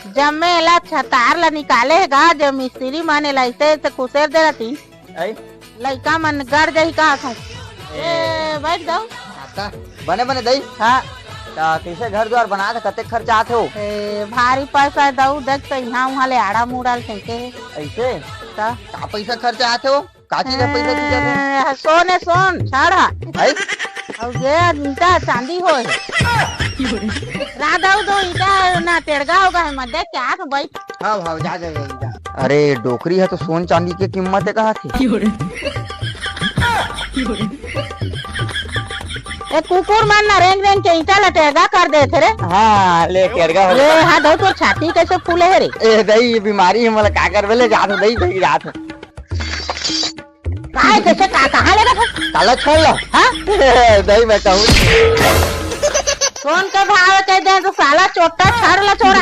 जम्मे ला छतार ला निकाले गा जब मिस्त्री माने ला ऐसे तो खुसेर दे रही लड़का मन गड़ जाही का था बैठ जाओ बने बने दई। हाँ कैसे घर द्वार बना था कते खर्चा आते हो? भारी पैसा दऊ देख तो यहाँ वहाँ ले आड़ा मुड़ाल फेंके ऐसे का पैसा खर्चा आते हो? का चीज का पैसा दीजिए? सोने सोन छाड़ा और ये ईटा चांदी हो राधाऊ दो ईटा ना टेड़गा होगा है मत देख क्या तो भाई। हाँ भाव जा जा। अरे डोकरी है तो सोन चांदी की कीमत है कहाँ थी? ए कुकुर मारना रेंग रेंग के ईटा लटेगा कर दे थे रे। हाँ ले टेड़गा हो। ए हाँ दो तो छाती कैसे फूले है रे? ए दई बीमारी है मतलब का कर बेले जात दई दई रात काय कैसे का कहाँ ले रखा? काला छोड़ लो। हाँ दई मैं कहूँ सोन के भाव कह दे तो साला चोटा छाड़ ला छोड़ा।